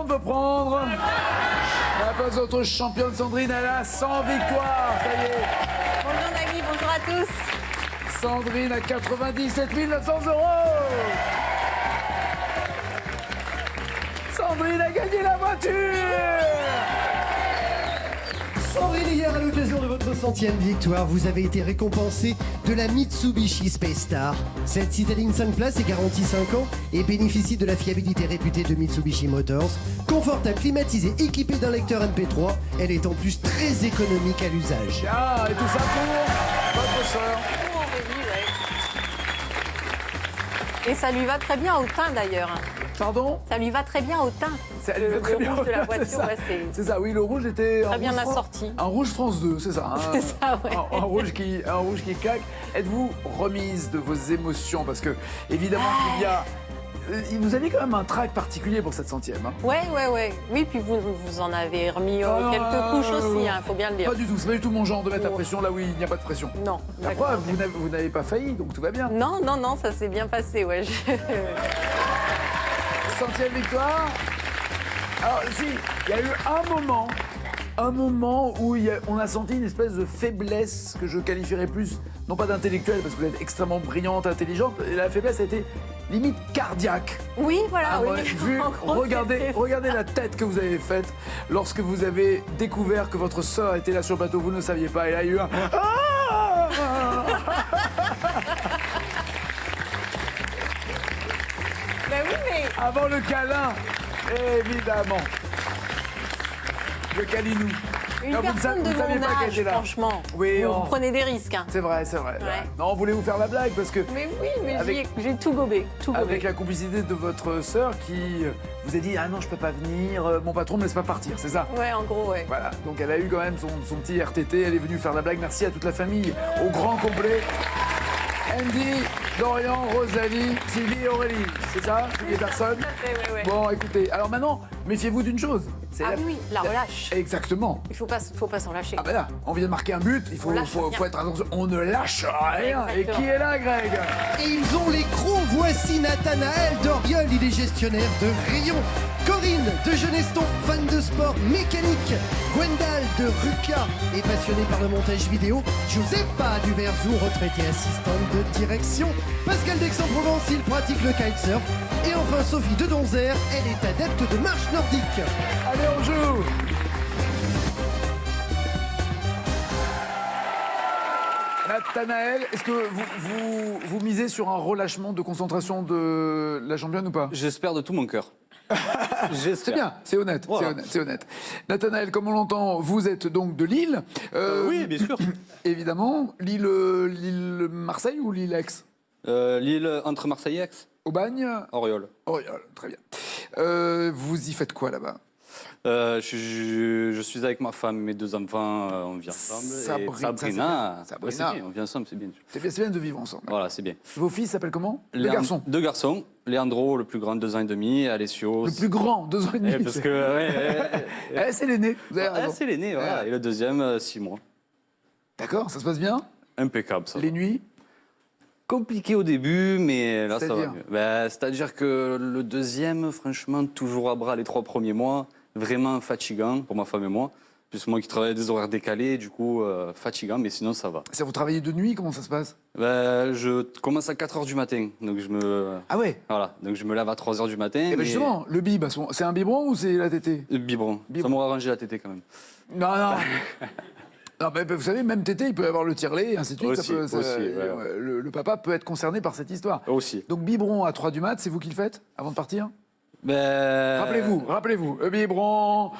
monde veut prendre la place de notre championne Sandrine, elle a 100 victoires, ça y est. Bonjour Nagui, bonjour à tous. Sandrine à 97 900 €. Sandrine a gagné la voiture. Sandrine, hier, à l'occasion de votre 100e victoire, vous avez été récompensé de la Mitsubishi Space Star. Cette citadine 5 places est garantie 5 ans et bénéficie de la fiabilité réputée de Mitsubishi Motors. Confortable, climatisée, équipée d'un lecteur MP3, elle est en plus très économique à l'usage. Ah, et tout ça pour votre sœur. Et ça lui va très bien au teint d'ailleurs. Pardon? Ça lui va très bien au teint. Ça lui Le va très bien rouge au de la teint, voiture, c'est ça. ouais, C'est ça, oui, le rouge était Très bien assorti. Un rouge France 2, c'est ça. Hein. C'est ça, ouais. Un rouge qui claque. Êtes-vous remise de vos émotions? Parce que, évidemment, qu'il y a... Vous avez quand même un trac particulier pour cette 100e. Hein. Ouais. Oui, puis vous en avez remis quelques couches aussi, il faut bien le dire. Pas du tout, c'est pas du tout mon genre de mettre la pression là où il n'y a pas de pression. Non. La preuve, vous n'avez pas failli, donc tout va bien. Non, ça s'est bien passé, ouais. 100e victoire. Alors si, il y a eu un moment où on a senti une espèce de faiblesse que je qualifierais plus, non pas d'intellectuelle, parce que vous êtes extrêmement brillante, intelligente, et la faiblesse a été limite cardiaque. Oui, voilà. Ah, oui. ouais, regardez la tête que vous avez faite lorsque vous avez découvert que votre sœur était là sur le plateau, vous ne saviez pas, et là il y a eu un... Ah Ben oui, mais... Avant le câlin, évidemment. Le câlinou. Une Non, personne de vous ne saviez mon pas qu'elle âge, était là. franchement, Oui, vous prenez des risques. Hein. C'est vrai. Ouais. Non, voulez-vous faire la blague parce que Mais oui, mais Avec- j'ai tout gobé. avec la complicité de votre sœur qui vous a dit ah non je peux pas venir, mon patron me laisse pas partir, c'est ça. Ouais, en gros, ouais. Voilà, donc elle a eu quand même son petit RTT, elle est venue faire la blague. Merci à toute la famille, au grand complet. Andy, Dorian, Rosalie, Sylvie et Aurélie, c'est ça? Toutes les personnes? Ouais. Bon, écoutez, alors maintenant, méfiez-vous d'une chose. C'est Ah oui, la relâche. Exactement. Il faut pas s'en lâcher. Ah ben là, on vient de marquer un but, il faut, On lâche faut, rien. faut être attention, on ne lâche rien. Et Exactement. qui est là, Greg? Et ils ont les crocs, voici Nathanaël d'Oriol, il est gestionnaire de Rayon. Corinne de Jeunесton, fan de sport mécanique. Gwendal de Ruka est passionnée par le montage vidéo. Giuseppa du Verzou, retraitée assistante de direction. Pascal d'Aix-en-Provence, il pratique le kitesurf. Et enfin Sophie de Donzère, elle est adepte de marche nordique. Allez, on joue. Nathanaël, est-ce que vous misez sur un relâchement de concentration de la championne ou pas? J'espère de tout mon cœur. C'est bien, c'est honnête, Voilà. c'est honnête. Nathanaël, comme on l'entend, vous êtes donc de Lille. Oui, bien sûr. Évidemment, Lille Marseille ou Lille Aix? Lille entre Marseille et Aix, Aubagne? Auriol. Oriol, très bien. Vous y faites quoi là-bas? Je suis avec ma femme, mes 2 enfants, on vit ensemble. Sabrina, Et Sabrina, ça, c'est bien. ouais, c'est bien, on vit ensemble, c'est bien. C'est bien de vivre ensemble. Voilà, c'est bien. Vos fils s'appellent comment? Deux garçons. 2 garçons. Leandro, le plus grand, 2 ans et demi. Alessio. Le plus grand, 2 ans et demi. Parce que. C'est l'aîné, vous avez raison. c'est l'aîné, voilà. Ouais. Et le deuxième, 6 mois. D'accord, ça se passe bien? Impeccable, ça. Les nuits? Compliqué au début, mais là, ça va C'est-à-dire mieux. C'est-à-dire que le deuxième, franchement, toujours à bras les 3 premiers mois, vraiment fatigant pour ma femme et moi. Plus moi qui travaille des horaires décalés, du coup, fatigant, mais sinon, ça va. Ça, vous travaillez de nuit, comment ça se passe? Je commence à 4 h du matin, donc je me... Ah ouais? Voilà, donc je me lève à 3 h du matin. Eh ben mais- justement, le bib, c'est un biberon ou c'est la tétée? Biberon. Ça m'aura arrangé la tétée quand même. Non. Non, mais vous savez, même tété, il peut y avoir le tire-lait, et ainsi de suite. Aussi, ouais. Le papa peut être concerné par cette histoire. Aussi. Donc biberon à 3 du mat, c'est vous qui le faites avant de partir? Ben... Rappelez-vous, le biberon,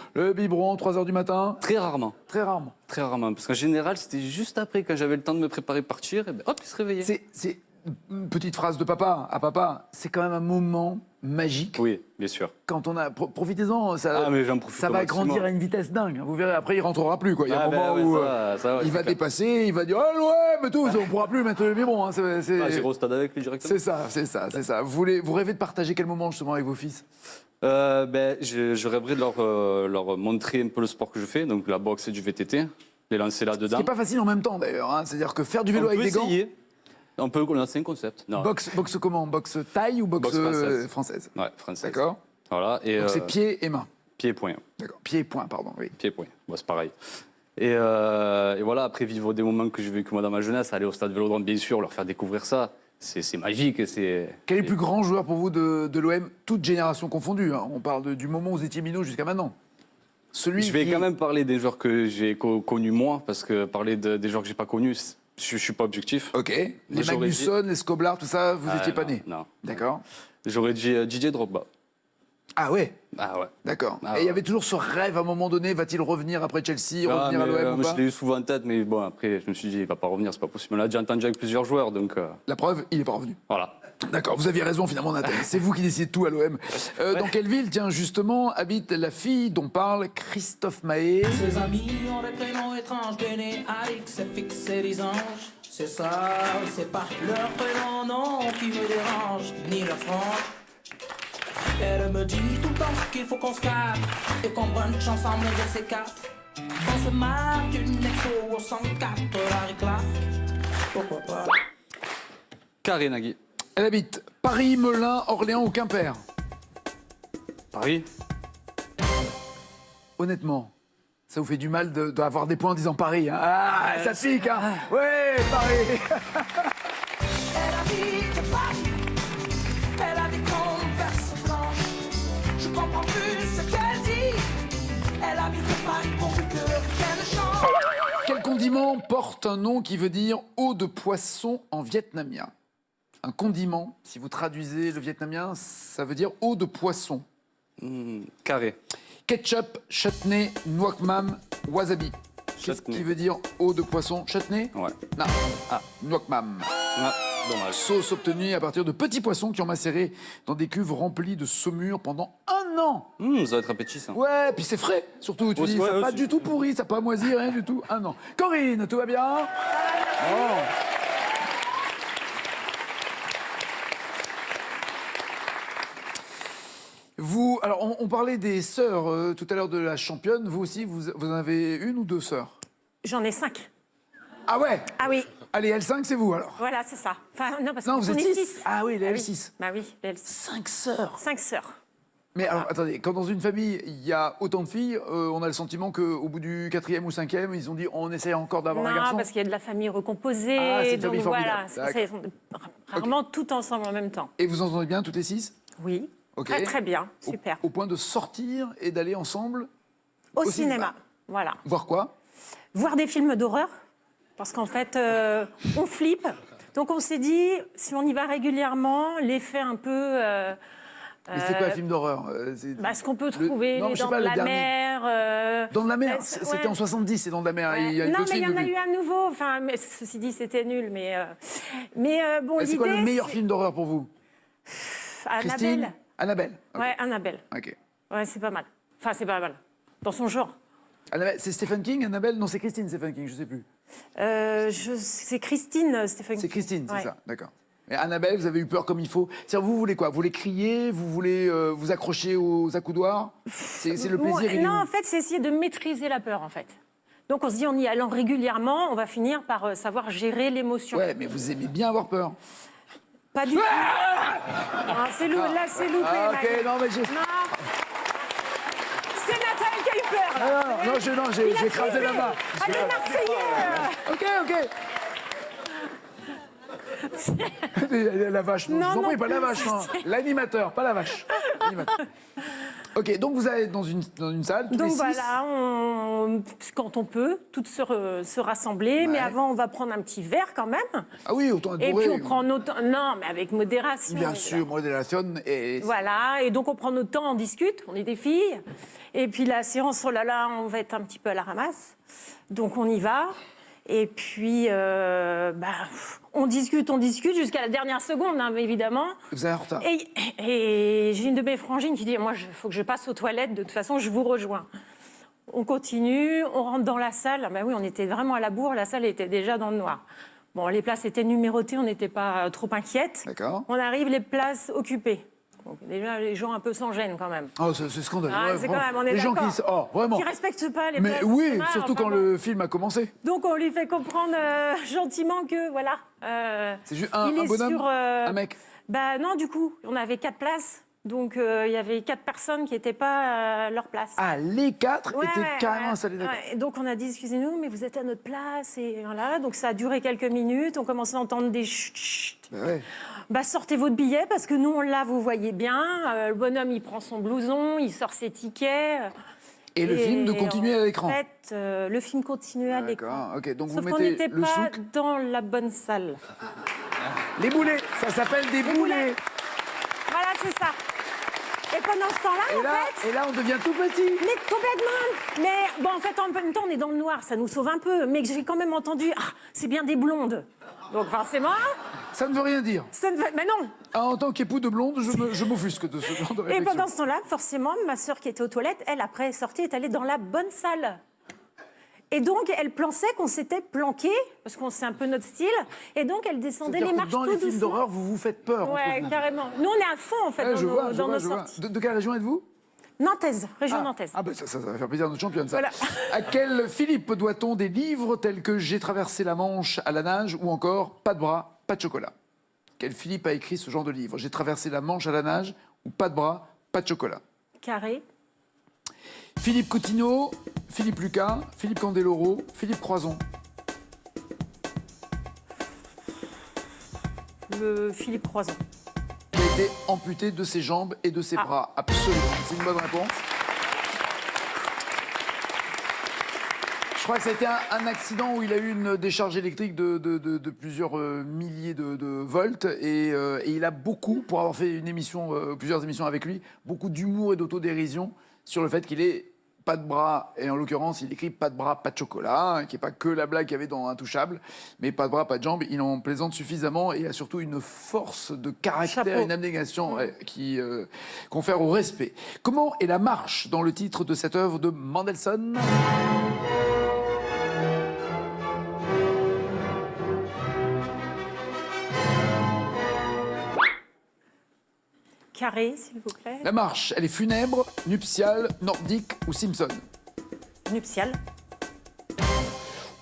3 h du matin. Très rarement. Très rarement. Très rarement. Parce qu'en général, c'était juste après, quand j'avais le temps de me préparer pour partir, et ben, hop, il se réveillait. C'est une petite phrase de papa à papa, c'est quand même un moment magique. Oui, bien sûr. Quand on a... Profitez-en, ça, mais j'en profite ça au va maximum. grandir à une vitesse dingue. Vous verrez, après, il rentrera plus. Quoi. Il y a un moment ouais, où ça, il va c'est clair. dépasser, il va dire « Ah ouais, mais tout, on pourra plus mettre le biberon. Hein. » J'irai au stade avec lui directement. C'est ça. Vous rêvez de partager quel moment, justement, avec vos fils? Je rêverais de leur montrer un peu le sport que je fais, donc la boxe et du VTT, les lancer Ce là-dedans. qui n'est pas facile en même temps, d'ailleurs. Hein. C'est-à-dire que faire du vélo On avec peut des gants... essayer. On peut lancer un concept. Non. Boxe comment? Boxe taille ou boxe Boxe française. française? Ouais, française. D'accord. Voilà. Et Donc c'est pieds et mains. Pied et poing. D'accord. Pied et poing, pardon, oui. Pied et poing. Bon, c'est pareil. Et voilà, après vivre des moments que j'ai vécu moi dans ma jeunesse, aller au stade Vélodrome, bien sûr, leur faire découvrir ça, c'est magique. Quel est le plus grand joueur pour vous de l'OM, toute génération confondue, hein? On parle du moment où vous étiez minot jusqu'à maintenant. Je vais quand même parler des joueurs que j'ai connus moi, parce que parler des joueurs que j'ai pas connus, je suis pas objectif. Ok. Les Magnusson, les Skoblar, tout ça, vous étiez pas nés? Non. D'accord. J'aurais dit Didier Drogba. Ah ouais? Ah ouais. D'accord. Ah Et il y ouais. avait toujours ce rêve à un moment donné, va-t-il revenir après Chelsea, revenir à l'OM ou pas? Je l'ai eu souvent en tête, mais bon, après, je me suis dit, il va pas revenir, c'est pas possible. On l'a déjà entendu avec plusieurs joueurs, donc La preuve, il n'est pas revenu. voilà. D'accord, vous aviez raison finalement, Nathan. C'est vous qui décidez de tout à l'OM. Dans quelle ville, tiens, justement, habite la fille dont parle Christophe Mahé? Ses amis ont des prénoms étranges, Béné, Alix, FX et les anges. C'est ça, c'est pas leur prénom, non, qui me dérange, ni leur frange. Elle me dit tout le temps qu'il faut qu'on se calme et qu'on brunch ensemble vers ces quatre. On se marque une expo au 104, la réclame. Pourquoi pas? Carré Nagui. Elle habite Paris, Melun, Orléans ou Quimper? Paris. Honnêtement, ça vous fait du mal d'avoir des points en disant Paris, hein? Ah, ça pique, hein? Ouais, Paris. Elle habite Paris, elle a des converses blanches. Je comprends plus ce qu'elle dit. Elle habite Paris pourvu que rien ne change. Quel condiment porte un nom qui veut dire eau de poisson en vietnamien? Un condiment, si vous traduisez le vietnamien, ça veut dire eau de poisson. Carré. Ketchup, chutney, nuoc mam, wasabi. Qu'est-ce Chutney. qui veut dire eau de poisson? Chutney? Ouais. Non. Ah. Nuoc mam. Ah, dommage. Sauce obtenue à partir de petits poissons qui ont macéré dans des cuves remplies de saumure pendant 1 an. Ça va être appétissant. Ouais, puis c'est frais, surtout. Tu Ouais, dis, ouais, ça n'a ouais, pas c'est- du tout pourri, ça n'a pas moisi, rien du tout. 1 an. Corinne, tout va bien? Oh. Vous, alors on parlait des sœurs tout à l'heure de la championne. Vous aussi, vous en avez une ou 2 sœurs? J'en ai 5. Ah ouais? Ah oui, Allez, L5, c'est vous alors? voilà, c'est ça. Enfin, non, parce Non, qu'on vous êtes est 6. 6. Ah oui, les Ah L6. Bah oui, les L6. 5 sœurs. 5 sœurs. Mais alors, attendez, quand dans une famille, il y a autant de filles, on a le sentiment qu'au bout du 4e ou 5e, ils ont dit on essaie encore d'avoir un Non, garçon. parce qu'il y a de la famille recomposée. Ah, c'est une donc famille voilà, formidable. c'est rarement tout ensemble en même temps. Et vous entendez bien toutes les 6? Oui, Ok. très très bien, super. Au point de sortir et d'aller ensemble Au cinéma. cinéma, voilà. voir quoi? Voir des films d'horreur, parce qu'en fait, on flippe. Donc on s'est dit, si on y va régulièrement, l'effet un peu... Mais c'est quoi un film d'horreur? Ce qu'on peut trouver, Non, les je sais dents pas, de le la dernier. mer... Dans de la mer, ouais. c'était en 70, c'est Dans de la mer. Il y a non, d'autres mais il y films en a depuis. eu un nouveau. Enfin, mais ceci dit, c'était nul. Mais bon, C'est quoi le l'idée, meilleur c'est- film d'horreur pour vous? Christine? Annabelle. Annabelle. Ok. Ouais, Annabelle. Ok. Ouais, c'est pas mal. Enfin, c'est pas mal. Dans son genre. Annabelle, c'est Stephen King, Annabelle? Non, c'est Christine Stephen King, je sais plus. C'est Christine Stéphane. C'est Christine, c'est Ouais. ça, d'accord. Et Annabelle, vous avez eu peur comme il faut. C'est-à-dire, vous voulez quoi? Vous voulez crier? Vous voulez vous accrocher aux accoudoirs? C'est le plaisir. il est Non, où? en fait, c'est essayer de maîtriser la peur, en fait. Donc, on se dit, en y allant régulièrement, on va finir par savoir gérer l'émotion. Ouais, mais vous aimez bien avoir peur. Pas du tout. Ah, c'est là, c'est loupé. Ah, ok, Magali. non, mais j'ai. Non. C'est Nathalie qui a eu peur, là. Ah, non, j'ai écrasé la main. Ah, les Marseillais Ok, ok. La vache, non, Non, je vous en non prie, pas la plus. vache, non. L'animateur, pas la vache. L'animateur. Ok, donc vous allez dans une salle, tous Donc les 6. voilà, quand on peut, toutes se rassembler. Mais Ouais. avant, on va prendre un petit verre quand même. Ah oui, autant être Et bourré. puis on prend notre temps. Non, mais avec modération. Bien évidemment. sûr, modération et... Voilà, et donc on prend notre temps, on discute, on est des filles. Et puis la séance, oh là là, on va être un petit peu à la ramasse. Donc on y va. Et puis, on discute jusqu'à la dernière seconde, hein, évidemment. Vous êtes en retard. Et j'ai une de mes frangines qui dit, moi, il faut que je passe aux toilettes, de toute façon, je vous rejoins. On continue, on rentre dans la salle. Ben oui, on était vraiment à la bourre, la salle était déjà dans le noir. Bon, les places étaient numérotées, on n'était pas trop inquiètes. D'accord. On arrive, les places occupées. Donc, déjà, les gens un peu s'en gênent quand même. Oh, c'est scandaleux. Ah, ouais, c'est vraiment. quand même, on est Les gens d'accord. qui... Oh, vraiment. Qui respectent pas les Mais places. oui, c'est mal, surtout enfin quand bon. le film a commencé. Donc on lui fait comprendre gentiment que, voilà. C'est juste un il est bonhomme, sur, un mec. Bah non, du coup, on avait 4 places. Donc, il y avait 4 personnes qui n'étaient pas à leur place. Ah, les 4 Ouais, étaient ouais, carrément ouais. installés, d'accord. Ouais. Et donc, on a dit, excusez-nous, mais vous êtes à notre place. Et voilà. Donc, ça a duré quelques minutes. On commençait à entendre des chut, chut. Ouais. Bah, sortez votre billet parce que nous, on l'a, vous voyez bien. Le bonhomme, il prend son blouson, il sort ses tickets. Et le film de continuer à l'écran. En fait, le film continuait à l'écran. D'accord, ok. Donc Sauf vous qu'on mettez n'était le pas souk. dans la bonne salle. Les boulets, ça s'appelle des boulets. boulets. Voilà, c'est ça. Et pendant ce temps-là, Et là, on devient tout petit. mais complètement. Mais bon, en fait, en même temps, on est dans le noir, ça nous sauve un peu. Mais j'ai quand même entendu, ah, c'est bien des blondes. Donc forcément, Ça ne veut rien dire. ça ne veut... Mais non. Ah, en tant qu'époux de blonde, je m'offusque de ce genre de Et réflexion. pendant ce temps-là, forcément, ma sœur qui était aux toilettes, elle, après, est sortie, est allée dans la bonne salle. Et donc, elle pensait qu'on s'était planqué, parce qu'on sait un peu notre style. Et donc, elle descendait C'est-à-dire les que marches dans tout les films doucement. d'horreur, vous vous faites peur. Ouais, entre vous. carrément. Nous, on est à fond, en fait, Ouais, dans je vois, je dans vois, nos je vois. sorties. De quelle région êtes-vous? Nantaise, région nantaise. Ah, ben ça va faire plaisir à notre championne, ça. Voilà. À quel Philippe doit-on des livres tels que J'ai traversé la Manche à la nage ou encore Pas de bras, pas de chocolat? Quel Philippe a écrit ce genre de livre? J'ai traversé la Manche à la nage ou Pas de bras, pas de chocolat? Carré. Philippe Coutinho, Philippe Lucas, Philippe Candeloro, Philippe Croison. Le Philippe Croison. Qui a été amputé de ses jambes et de ses bras. Absolument. C'est une bonne réponse. Je crois que ça a été un accident où il a eu une décharge électrique de plusieurs milliers de volts et il a beaucoup, pour avoir fait une émission, plusieurs émissions avec lui, beaucoup d'humour et d'autodérision sur le fait qu'il ait pas de bras, et en l'occurrence, il écrit pas de bras, pas de chocolat, hein, qui n'est pas que la blague qu'il y avait dans Intouchable, mais pas de bras, pas de jambes. Il en plaisante suffisamment et il a surtout une force de caractère, Chapeau. une abnégation qui confère au respect. Comment est la marche dans le titre de cette œuvre de Mendelssohn? Carré, s'il vous plaît. La marche, elle est funèbre, nuptiale, nordique ou Simpson? Nuptial.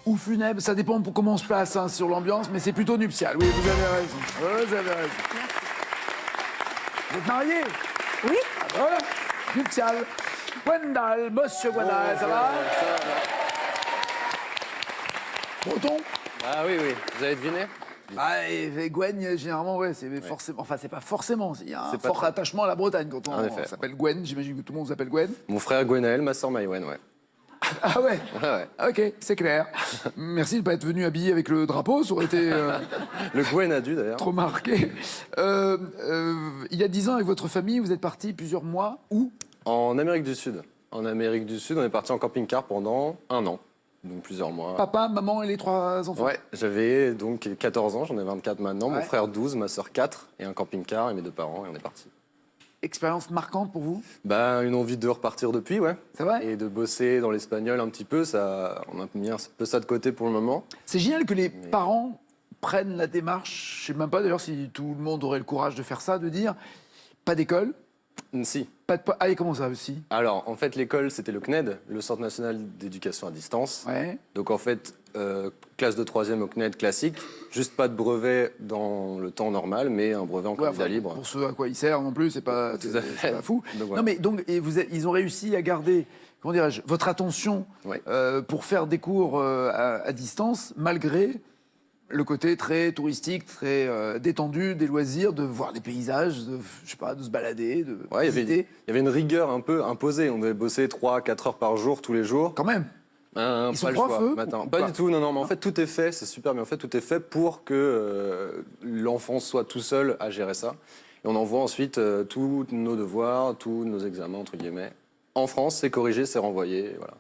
Ou funèbre, ça dépend pour comment on se place hein, sur l'ambiance, mais c'est plutôt nuptial. Oui, vous avez raison. Ouais, vous avez raison. Vous êtes marié? Oui. Voilà, nuptial. Gwendal, monsieur Gwendal, ça va? Breton? Ah oui, oui. Vous avez deviné? Ah, et Gwen, généralement, ouais, c'est forcément. Enfin, c'est pas forcément. Il y a un C'est pas fort trop. attachement à la Bretagne quand En on effet. s'appelle Gwen. J'imagine que tout le monde s'appelle Gwen. Mon frère Gwenaël, ma sœur Maïwen, ouais. Ah ouais? Ouais, ouais. Ok, c'est clair. Merci de ne pas être venu habillé avec le drapeau, ça aurait été Le Gwen a dû d'ailleurs. trop marqué. Il y a 10 ans, avec votre famille, vous êtes parti plusieurs mois. Où? En Amérique du Sud. En Amérique du Sud, on est parti en camping-car pendant 1 an. Donc plusieurs mois. Papa, maman et les 3 enfants. Ouais, j'avais donc 14 ans, j'en ai 24 maintenant. Ouais. Mon frère 12, ma sœur 4, et un camping-car, et mes 2 parents, et on est parti. Expérience marquante pour vous? Bah, une envie de repartir depuis, ouais. C'est vrai? Et de bosser dans l'espagnol un petit peu, ça, on a mis un peu ça de côté pour le moment. C'est génial que les parents prennent la démarche, je sais même pas d'ailleurs si tout le monde aurait le courage de faire ça, de dire pas d'école, Si. pas de... Ah, et comment ça aussi? Alors, en fait, l'école, c'était le CNED, le Centre national d'éducation à distance. Ouais. Donc, en fait, classe de 3e au CNED classique, juste pas de brevet dans le temps normal, mais un brevet en Ouais, candidat enfin, libre. pour ceux à quoi il sert non plus, c'est pas, Tout à c'est fait. pas fou. Donc, voilà. Non mais donc et ils ont réussi à garder, comment dirais-je, votre attention Ouais. pour faire des cours à distance malgré le côté très touristique, très détendu des loisirs, de voir des paysages, de, je sais pas, de se balader, de Ouais, il visiter. y avait une rigueur un peu imposée. On devait bosser 3-4 heures par jour, tous les jours. Quand même. Ils sont Pas le profs, choix, eux, matin. ou Pas pas du tout, non, non. Mais en fait, tout est fait, c'est super, mais en fait, tout est fait pour que l'enfant soit tout seul à gérer ça. Et on envoie ensuite tous nos devoirs, tous nos examens, entre guillemets. En France, c'est corrigé, c'est renvoyé, et voilà.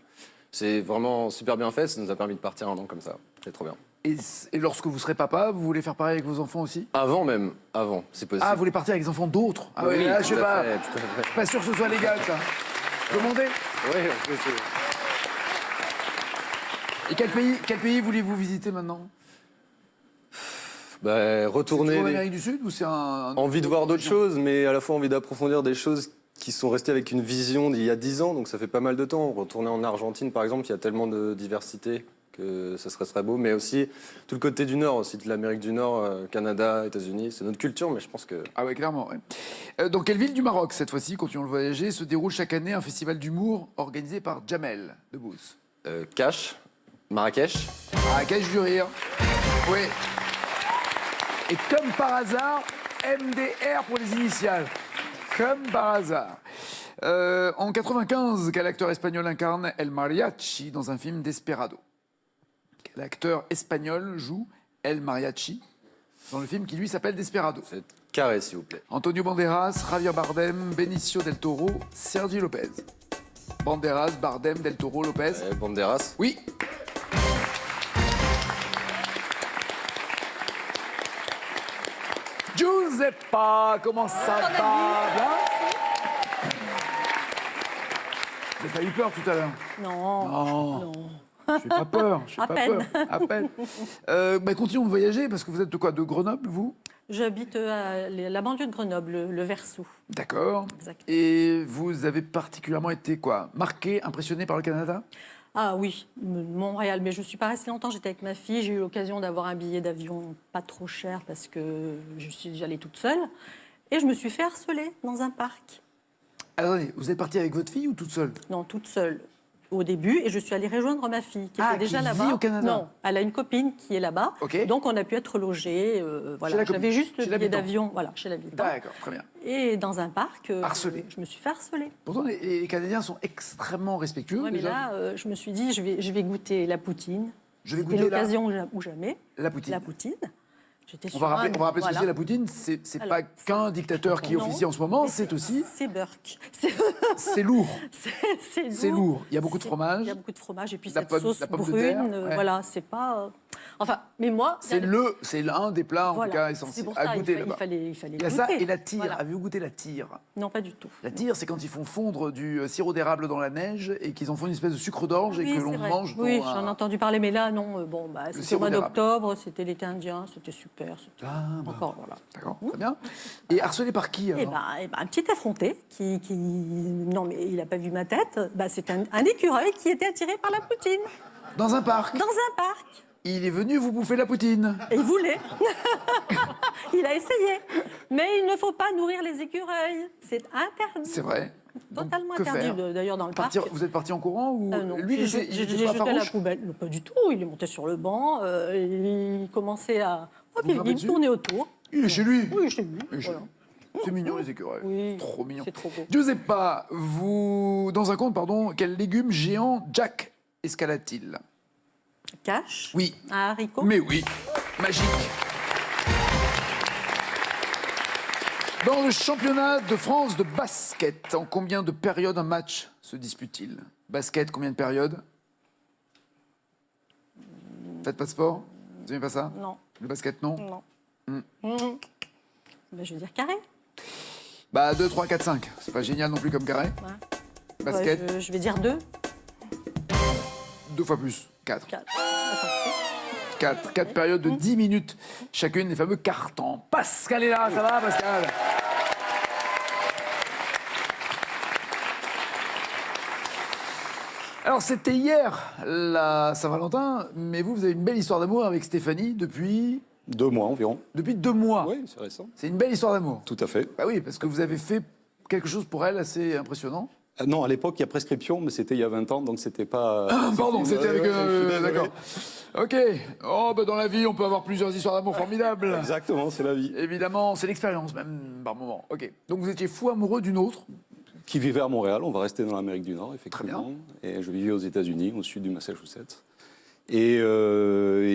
C'est vraiment super bien fait, ça nous a permis de partir 1 an comme ça. C'est trop bien. Et lorsque vous serez papa, vous voulez faire pareil avec vos enfants aussi? Avant même, avant, c'est possible. Ah, vous voulez partir avec les enfants d'autres? Ah Oui, ouais, là, je sais tout à pas. fait, tout à fait. Je suis pas sûr que ce soit légal, ça. Demandez. Oui, en plus, Et quel pays voulez-vous visiter maintenant? bah, retourner. En Amérique du Sud ou c'est un... Envie de voir d'autres choses, mais à la fois envie d'approfondir des choses qui sont restées avec une vision d'il y a 10 ans, donc ça fait pas mal de temps. Retourner en Argentine, par exemple, il y a tellement de diversité que ce serait très beau, mais aussi tout le côté du Nord, aussi de l'Amérique du Nord, Canada, États-Unis. C'est notre culture, mais je pense que... Ah ouais, clairement. Ouais. Dans quelle ville du Maroc, cette fois-ci, continuons de voyager, se déroule chaque année un festival d'humour organisé par Jamel Debbouze? Cache, Marrakech. Marrakech du rire. Oui. Et comme par hasard, MDR pour les initiales. Comme par hasard. En 95, quel acteur espagnol incarne El Mariachi dans un film Desperado? Quel acteur espagnol joue El Mariachi dans le film qui, lui, s'appelle Desperado? C'est carré, s'il vous plaît. Antonio Banderas, Javier Bardem, Benicio del Toro, Sergi Lopez. Banderas, Bardem, del Toro, Lopez. Banderas. Oui. Giuseppa, comment ça va? Bien. Vous avez pas eu peur tout à l'heure? Non. Non. Je fais pas peur. Je fais À pas peine. peur. À peine. Continuons de voyager parce que vous êtes de quoi? De Grenoble, vous? J'habite à la banlieue de Grenoble, le Versou. D'accord. Exact. Et vous avez particulièrement été quoi? Marqué, impressionné par le Canada? Ah oui, Montréal, mais je ne suis pas restée longtemps, j'étais avec ma fille, j'ai eu l'occasion d'avoir un billet d'avion pas trop cher parce que je suis allée toute seule et je me suis fait harceler dans un parc. Attendez, vous êtes partie avec votre fille ou toute seule? Non, toute seule au début et je suis allée rejoindre ma fille qui était déjà qui là-bas. vit au Canada? Non, elle a une copine qui est là-bas, Ok. donc on a pu être logés. Chez la copine, J'avais juste le chez billet l'habitant. d'avion, voilà, chez l'habitant. D'accord, très bien. Et dans un parc, Harcelée. je me suis fait harceler. Pourtant, les Canadiens sont extrêmement respectueux. Ouais, mais déjà. là, je me suis dit, je vais goûter la poutine. Je vais C'était goûter là. l'occasion ou jamais. La poutine. La poutine. J'étais On sur va rappeler ce que voilà. c'est la poutine. C'est Alors, pas qu'un dictateur qui non, officie en ce moment, mais c'est aussi. C'est Burke. C'est lourd. C'est lourd. Il y a beaucoup de fromage. Il y a beaucoup de fromage. Et puis La cette pomme- sauce la pomme de brune, terre, ouais. voilà, c'est pas. Enfin, mais moi. C'est l'un des plats, en voilà, tout cas, c'est essentiels pour à ça, goûter il là-bas. fallait Il y a ça goûter. et la tire. Voilà. Avez-vous goûté la tire? Non, pas du tout. La tire, c'est quand ils font fondre du sirop d'érable dans la neige et qu'ils en font une espèce de sucre d'orge et Oui, que c'est l'on vrai. mange. Oui, dans j'en ai un- entendu parler, mais là, non. Bon, bah, c'était au sirop mois d'érable. d'octobre, c'était l'été indien, c'était super. C'était encore, voilà. D'accord, très bien. Et harcelé par qui Eh alors? ben, un petit effronté qui... Non, mais il n'a pas vu ma tête. Bah, c'est un écureuil qui était attiré par la poutine Dans un parc. dans un parc. Il est venu vous bouffer la poutine. Et il voulait. Il a essayé. Mais il ne faut pas nourrir les écureuils. C'est interdit. C'est vrai. Donc, Totalement que interdit, faire d'ailleurs, dans le parc. Vous êtes parti en courant ou Non, lui il j'ai était jeté pas à la farouche? poubelle. Non, pas du tout. Il est monté sur le banc. Il commençait à... Hop, Vous il frappez me dessus tournait autour. Il est chez lui. Oui, chez lui. Il est chez Voilà. lui. C'est mignon les écureuils. Oui, Trop mignon. c'est trop beau. Giuseppa, dans un conte, quel légume géant Jack escalade-t-il? Cache. Oui. Un haricot. Mais oui, magique. Dans le championnat de France de basket, en combien de périodes un match se dispute-t-il? Basket, combien de périodes? Faites pas de sport? Vous n'aimez pas ça? Non. Le basket, non? Non. Ben, je veux dire carré. 2, 3, 4, 5. C'est pas génial non plus comme carré. Ouais. Basket, Ouais, je vais dire 2. 2 fois plus. 4. 4. 4 périodes de 10 minutes chacune, les fameux cartons. Pascal est là, ça va Pascal? Alors c'était hier la Saint-Valentin, mais vous avez une belle histoire d'amour avec Stéphanie depuis 2 mois environ. 2 mois. Oui, c'est récent. C'est une belle histoire d'amour. Tout à fait. Bah oui, parce que vous avez fait quelque chose pour elle assez impressionnant. Non, à l'époque, il y a prescription, mais c'était il y a 20 ans, donc c'était pas... Pardon, c'était avec... désolé. D'accord. Ok. Oh, dans la vie, on peut avoir plusieurs histoires d'amour formidables. Exactement, c'est la vie. Évidemment, c'est l'expérience même, par moment. Ok. Donc vous étiez fou amoureux d'une autre. Qui vivait à Montréal, on va rester dans l'Amérique du Nord, effectivement. Et je vivais aux États-Unis, au sud du Massachusetts. Et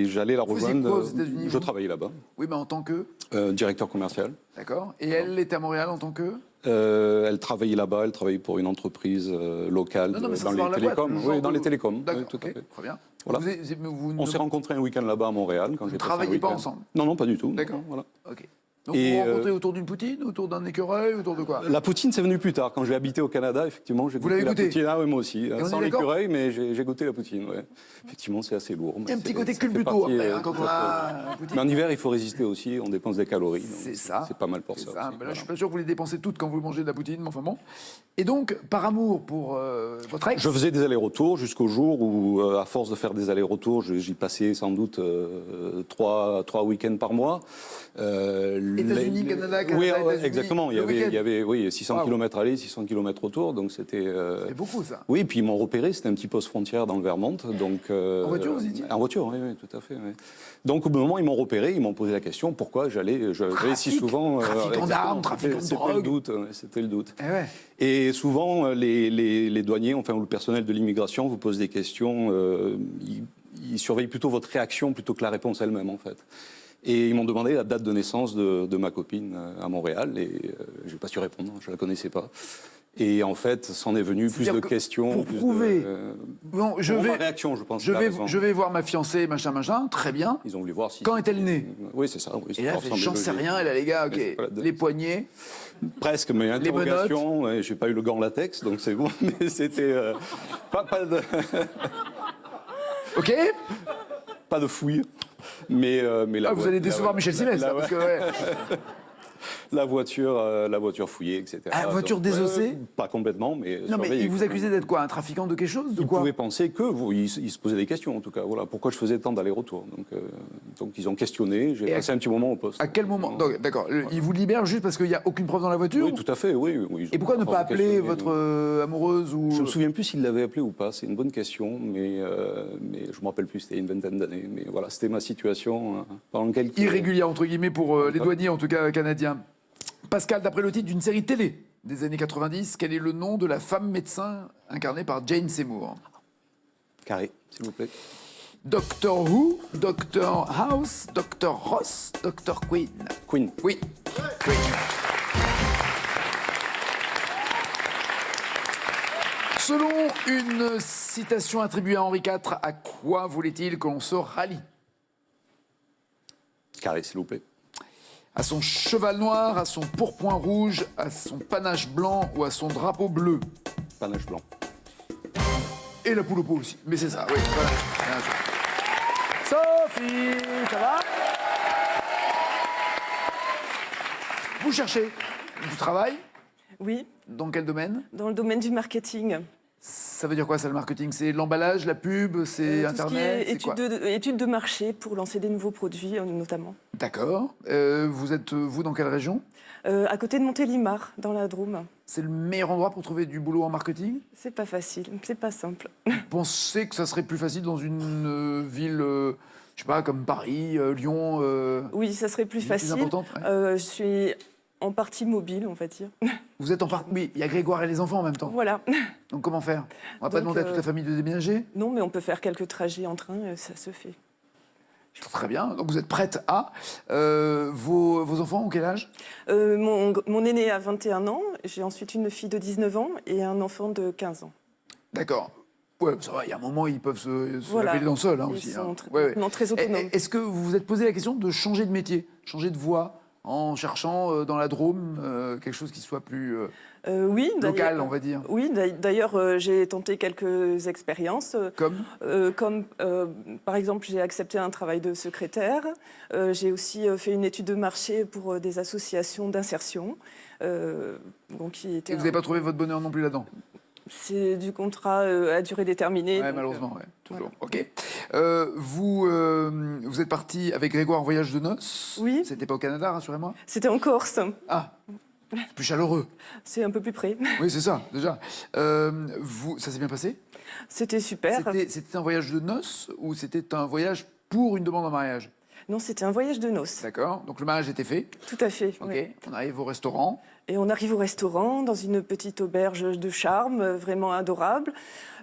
j'allais la Vous faisiez rejoindre. quoi aux États-Unis, Je vous travaillais là-bas, Oui, mais en tant que... directeur commercial. D'accord. Et elle était à Montréal en tant que... Elle travaillait là-bas, elle travaillait pour une entreprise locale Non, non, mais ça, dans c'est les la boîte, télécoms. le genre Oui, dans de- les télécoms. D'accord, Oui, tout à ok, fait. très bien. Voilà. Vous On s'est rencontrés un week-end là-bas à Montréal. Quand Vous j'ai passé un travailliez pas week-end. ensemble? Non, non, pas du tout. D'accord. Non, voilà. Ok. Donc vous vous rencontrez autour d'une poutine, autour d'un écureuil, autour de quoi? La poutine, c'est venu plus tard. Quand j'ai habité au Canada, effectivement, j'ai Vous l'avez goûté la goûté? poutine. Ah oui, moi aussi. on Sans est d'accord? l'écureuil, mais j'ai goûté la poutine. Ouais. Effectivement, c'est assez lourd. Il y a un petit côté Ça fait culbuto partie, après, hein, quand on a la mais poutine. en hiver, il faut résister aussi. On dépense des calories. donc C'est ça. C'est pas mal pour C'est ça. ça. aussi, Mais là, je suis voilà. pas sûr que vous les dépensez toutes quand vous mangez de la poutine, mais enfin bon. Et donc, par amour pour votre ex, Je faisais des allers-retours jusqu'au jour où, à force de faire des allers-retours, j'y passais sans doute 3 week-ends par mois. États-Unis, Canada, Oui, États-Unis, exactement. Il le y week-end. avait oui, 600 Waouh. km aller, 600 km retour. Donc c'était. c'est beaucoup ça. Oui, puis ils m'ont repéré. C'était un petit poste frontière dans le Vermont. Donc, En voiture, vous étiez? En voiture, oui, tout à fait. Oui. Donc au bout d'un moment, ils m'ont repéré. Ils m'ont posé la question pourquoi j'allais si souvent. Trafiquant exactement, d'armes, trafiquant de c'était drogue. le doute. Ouais, c'était le doute. Eh ouais. Et souvent, les douaniers, enfin, ou le personnel de l'immigration vous pose des questions. Ils surveillent plutôt votre réaction plutôt que la réponse elle-même, en fait. Et ils m'ont demandé la date de naissance de ma copine à Montréal. Et je n'ai pas su répondre, je ne la connaissais pas. Et en fait, s'en est venu plus C'est-à-dire de que questions. pour plus prouver- de, Bon, pour ma réaction, je pense. je t'as vais, raison. je vais voir ma fiancée, machin, très bien. Ils ont voulu voir si. Quand est-elle née? Oui, c'est ça. Oui, Et là, elle fait, j'en sais rien, et là, les gars, ok, Mais c'est pas la date. les poignets. Presque, mais Les interrogation. Ouais, j'ai pas eu le gant latex, donc c'est bon. Mais c'était pas de. Ok. Pas de fouille, mais la Ah, vous allez décevoir Michel Simès, là, la- parce que, ouais. la voiture fouillée, etc. Ah, voiture désossée Pas complètement, mais Non, mais surveillée, ils vous quand accusaient même. d'être quoi? Un trafiquant de quelque chose? De Ils quoi? pouvaient penser que ils se posaient des questions en tout cas. Voilà pourquoi je faisais tant d'allers-retours. Donc ils ont questionné. J'ai Et passé un petit moment au poste. À quel moment? Donc, d'accord, ils vous libèrent juste parce qu'il n'y a aucune preuve dans la voiture? Oui, tout à fait. Oui. Et pourquoi ne pas appeler votre amoureuse ou... Je me souviens plus s'il l'avait appelé ou pas. C'est une bonne question, mais je me rappelle plus. C'était une vingtaine d'années. Mais voilà, c'était ma situation pendant laquelle irrégulière, entre guillemets, pour les douaniers, en tout cas canadiens. Pascal, d'après le titre d'une série télé des années 90, quel est le nom de la femme médecin incarnée par Jane Seymour? Carré, s'il vous plaît. Doctor Who, Doctor House, Doctor Ross, Doctor Queen. Queen. Oui. Queen. Selon une citation attribuée à Henri IV, à quoi voulait-il que l'on se rallie? Carré, s'il vous plaît. À son cheval noir, à son pourpoint rouge, à son panache blanc ou à son drapeau bleu? Panache blanc. Et la poule au pot aussi. Mais c'est ça, oui. Voilà. Bien joué. Sophie, ça va? Vous cherchez du travail? Oui, Dans quel domaine? dans le domaine du marketing. Ça veut dire quoi, ça, le marketing? C'est l'emballage, la pub, c'est Tout Internet? ce qui est c'est quoi? études de marché pour lancer des nouveaux produits, notamment. D'accord. Vous êtes, vous, dans quelle région? À côté de Montélimar, dans la Drôme. C'est le meilleur endroit pour trouver du boulot en marketing? C'est pas facile, c'est pas simple. Vous pensez que ça serait plus facile dans une ville, je sais pas, comme Paris, Lyon Oui, ça serait plus Plus facile. importante, ouais. Je suis en partie mobile, on va dire. Vous êtes en partie... Oui, il y a Grégoire et les enfants en même temps. Voilà. Donc comment faire? On va pas Donc, demander à toute la famille de déménager? Non, mais on peut faire quelques trajets en train, ça se fait. Très bien. Donc vous êtes prête à... vos enfants ont quel âge? Mon aîné a 21 ans, j'ai ensuite une fille de 19 ans et un enfant de 15 ans. D'accord. Ouais, ça va, il y a un moment, ils peuvent se Voilà. laver les dents seuls hein, Ils aussi. sont hein. très- Ouais, ouais. non, très autonomes. Est-ce que vous vous êtes posé la question de changer de métier, changer de voie, en cherchant dans la Drôme quelque chose qui soit plus Oui, local, d'ailleurs- on va dire? Oui, d'ailleurs, j'ai tenté quelques expériences. Comme Par exemple, j'ai accepté un travail de secrétaire. J'ai aussi fait une étude de marché pour des associations d'insertion. Qui Et était vous n'avez pas trouvé votre bonheur non plus là-dedans? C'est du contrat à durée déterminée. Ouais, donc, malheureusement, ouais, toujours. voilà. Ok. Vous êtes parti avec Grégoire en voyage de noces? Oui. C'était pas au Canada, rassurez-moi? C'était en Corse. Ah, c'est plus chaleureux. C'est un peu plus près. Oui, c'est ça, déjà. Ça s'est bien passé? C'était super. C'était un voyage de noces ou c'était un voyage pour une demande en mariage? Non, c'était un voyage de noces. D'accord. Donc le mariage était fait. Tout à fait. Ok. oui. On arrive au restaurant. Et on arrive au restaurant, dans une petite auberge de charme, vraiment adorable.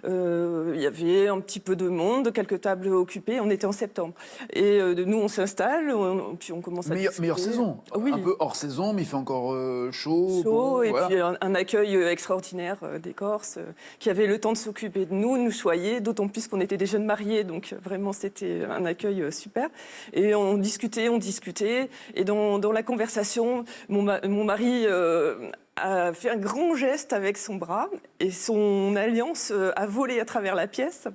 Il y avait un petit peu de monde, quelques tables occupées. On était en septembre. Et nous, on s'installe, puis on commence à discuter. Meilleure saison. Oui. Un peu hors saison, mais il fait encore chaud. Chaud, et voilà. puis un accueil extraordinaire des Corses qui avaient le temps de s'occuper de nous choyer, d'autant plus qu'on était des jeunes mariés, donc vraiment c'était un accueil super. Et on discutait, et dans la conversation, mon mari a fait un grand geste avec son bras et son alliance a volé à travers la pièce.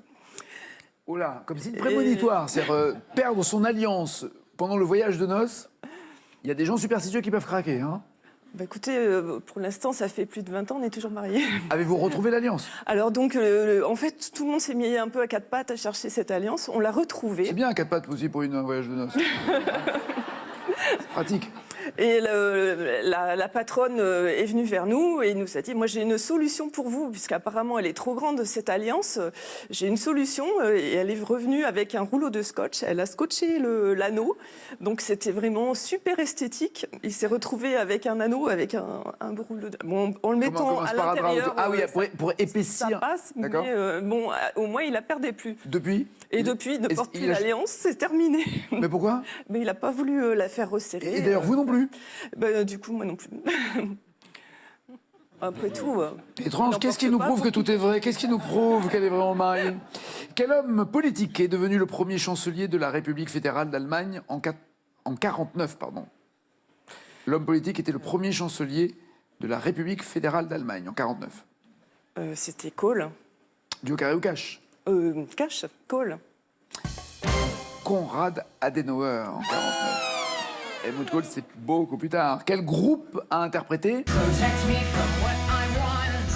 Oh là, comme signe prémonitoire, c'est-à-dire perdre son alliance pendant le voyage de noces. Il y a des gens superstitieux qui peuvent craquer, hein. Bah écoutez, pour l'instant, ça fait plus de 20 ans, on est toujours mariés. Avez-vous retrouvé l'alliance? Alors donc, en fait, tout le monde s'est mis un peu à quatre pattes à chercher cette alliance. On l'a retrouvée. C'est bien un 4 pattes aussi pour un voyage de noces. C'est pratique. Et la patronne est venue vers nous et nous a dit, moi j'ai une solution pour vous, puisqu'apparemment elle est trop grande cette alliance. J'ai une solution et elle est revenue avec un rouleau de scotch. Elle a scotché l'anneau, donc c'était vraiment super esthétique. Il s'est retrouvé avec un anneau, avec un rouleau de... Bon, en le mettant à l'intérieur, ah oui, pour épaissir. ça passe, mais bon, au moins il la perdait plus. Depuis? Et depuis, il ne porte plus l'alliance, c'est terminé. Mais pourquoi? Mais il n'a pas voulu la faire resserrer. Et d'ailleurs, vous non plus? Du coup, moi non plus. Après tout... Étrange, qu'est-ce qui nous prouve que tout est vrai? Qu'est-ce qui nous prouve qu'elle est vraiment mariée? Quel homme politique est devenu le premier chancelier de la République fédérale d'Allemagne en 49, pardon. L'homme politique était le premier chancelier de la République fédérale d'Allemagne en 49. C'était Kohl. Du au carré ou cash? Cash, Kohl. Konrad Adenauer en 49. Helmut Kohl, c'est beaucoup plus tard. Quel groupe a interprété Protect me from what I want.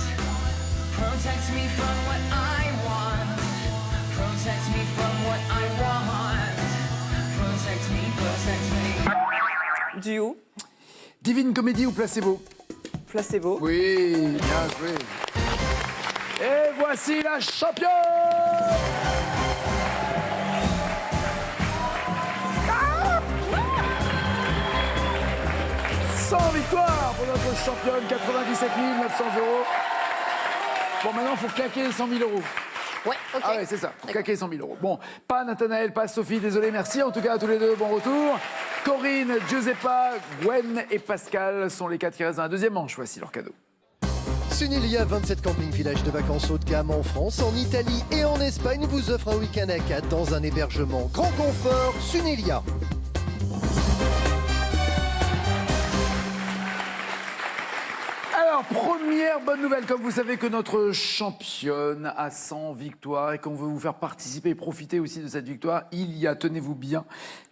Protect me from what I want. Protect me from what I want. Protect me. Duo. Divine Comédie ou Placebo? Placebo. Oui, bien joué. Et voici la championne! Victoire pour notre championne, 97 900 €. Bon, maintenant, il faut claquer les 100 000 €. Ouais, ok. Ah ouais, c'est ça, faut claquer les 100 000 €. Bon, pas Nathanaël, pas Sophie, désolé, merci. En tout cas, à tous les deux, bon retour. Corinne, Giuseppa, Gwen et Pascal sont les 4 qui restent dans la deuxième manche. Voici leur cadeau. Sunelia, 27 campings-villages de vacances haut de gamme en France, en Italie et en Espagne vous offre un week-end à 4 dans un hébergement grand confort. Sunelia. Alors, première bonne nouvelle, comme vous savez que notre championne a 100 victoires et qu'on veut vous faire participer et profiter aussi de cette victoire, il y a, tenez-vous bien,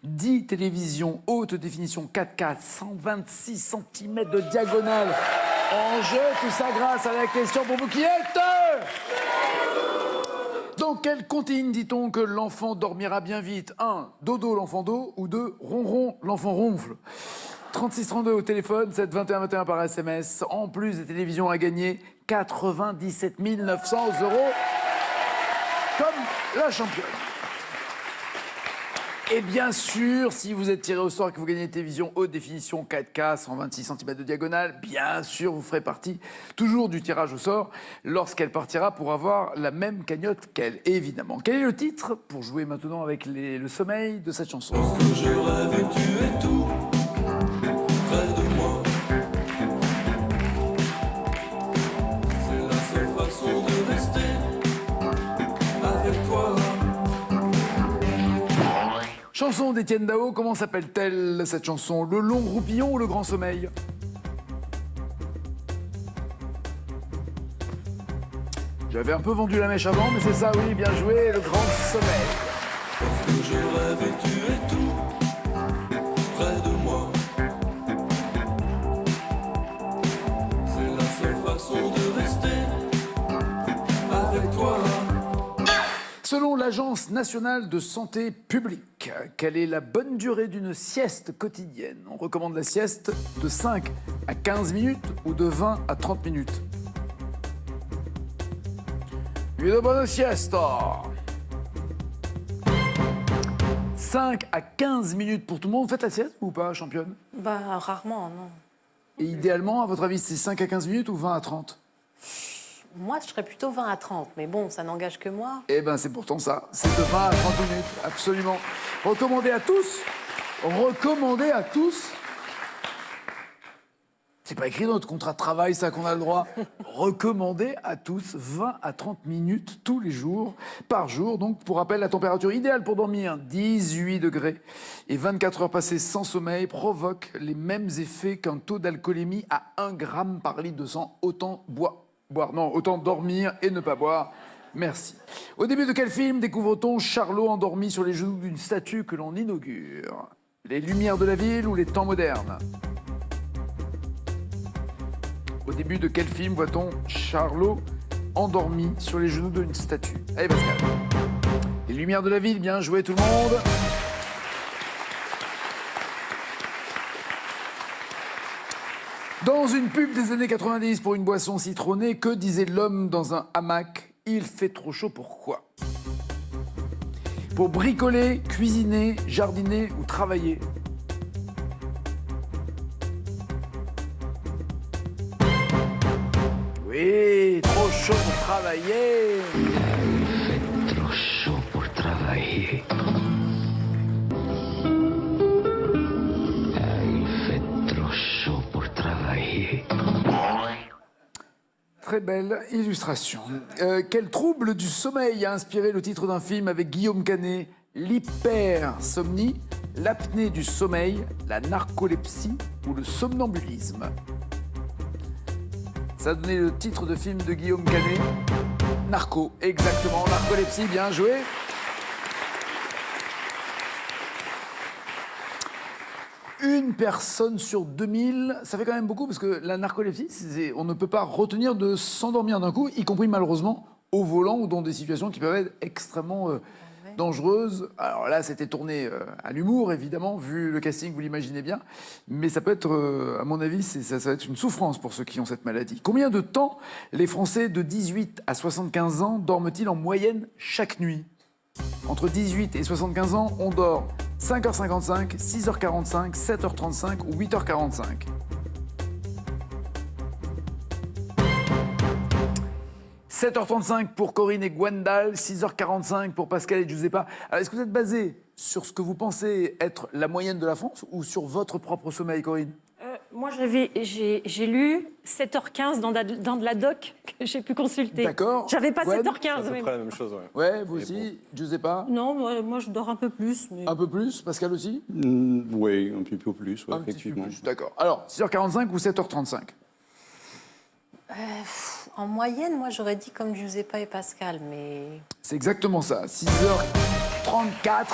10 télévisions haute définition 4K, 126 cm de diagonale en jeu. Tout ça grâce à la question pour vous qui êtes... Dans quelle comptine dit-on que l'enfant dormira bien vite? 1. Dodo, l'enfant do, ou 2. Ronron, l'enfant ronfle. 3632 au téléphone, 7 21 21 par SMS. En plus des télévisions à gagner, 97 900 € comme la championne. Et bien sûr, si vous êtes tiré au sort et que vous gagnez une télévision haute définition 4K, 126 cm de diagonale, bien sûr, vous ferez partie toujours du tirage au sort lorsqu'elle partira pour avoir la même cagnotte qu'elle, évidemment. Quel est le titre pour jouer maintenant avec le sommeil de cette chanson? Je rêve et tu es tout près de moi. C'est la seule façon de rester avec toi. Chanson d'Étienne Dao, comment s'appelle-t-elle cette chanson? Le long roupillon ou le grand sommeil? J'avais un peu vendu la mèche avant, mais c'est ça, oui, bien joué, le grand sommeil. Parce que je rêve et tu es tout près de moi. C'est la seule façon de rester avec toi. Selon l'Agence nationale de santé publique, quelle est la bonne durée d'une sieste quotidienne? On recommande la sieste de 5 à 15 minutes ou de 20 à 30 minutes. Une bonne siesta. 5 à 15 minutes pour tout le monde. Vous faites la sieste ou pas, championne? Bah, rarement, non. Et idéalement, à votre avis, c'est 5 à 15 minutes ou 20 à 30? Moi, je serais plutôt 20 à 30, mais bon, ça n'engage que moi. Eh ben, c'est pourtant ça. C'est de 20 à 30 minutes, absolument. Recommandé à tous. Recommandé à tous. C'est pas écrit dans notre contrat de travail, ça, qu'on a le droit. Recommandé à tous, 20 à 30 minutes tous les jours, par jour. Donc, pour rappel, la température idéale pour dormir, 18 degrés. Et 24 heures passées sans sommeil provoquent les mêmes effets qu'un taux d'alcoolémie à 1 gramme par litre de sang. Autant autant dormir et ne pas boire. Merci. Au début de quel film découvre-t-on Charlot endormi sur les genoux d'une statue que l'on inaugure? Les Lumières de la ville ou les temps modernes? Au début de quel film voit-on Charlot endormi sur les genoux d'une statue? Allez Pascal. Les Lumières de la ville, bien joué tout le monde. Dans une pub des années 90 pour une boisson citronnée, que disait l'homme dans un hamac? Il fait trop chaud, pourquoi? Pour bricoler, cuisiner, jardiner ou travailler? Oui, trop chaud pour travailler. Il fait trop chaud pour travailler. Il fait trop chaud pour travailler. Très belle illustration. Quel trouble du sommeil a inspiré le titre d'un film avec Guillaume Canet? L'hypersomnie, l'apnée du sommeil, la narcolepsie ou le somnambulisme? Ça a donné le titre de film de Guillaume Canet. Narco, exactement. Narcolepsie, bien joué. Une personne sur 2000, ça fait quand même beaucoup parce que la narcolepsie, on ne peut pas retenir de s'endormir d'un coup, y compris malheureusement au volant ou dans des situations qui peuvent être extrêmement dangereuses. Alors là, c'était tourné à l'humour, évidemment, vu le casting, vous l'imaginez bien. Mais ça peut être, à mon avis, ça va être une souffrance pour ceux qui ont cette maladie. Combien de temps les Français de 18 à 75 ans dorment-ils en moyenne chaque nuit? Entre 18 et 75 ans, on dort 5h55, 6h45, 7h35 ou 8h45. « 7h35 pour Corinne et Gwendal, 6h45 pour Pascal et Giuseppa. Alors, est-ce que vous êtes basé sur ce que vous pensez être la moyenne de la France ou sur votre propre sommeil, Corinne? Moi, j'ai lu 7h15 dans de la doc que j'ai pu consulter. D'accord. J'avais pas Gwen, 7h15. C'est à peu mais- près la même chose, ouais. Ouais, vous aussi, Giuseppa? Non, moi, je dors un peu plus. Mais... Un peu plus, Pascal aussi? Oui, un petit peu plus, ouais, Un petit peu effectivement. plus, d'accord. Alors, 6h45 ou 7h35? En moyenne, moi, j'aurais dit comme Giuseppa et Pascal, mais... C'est exactement ça. 6h34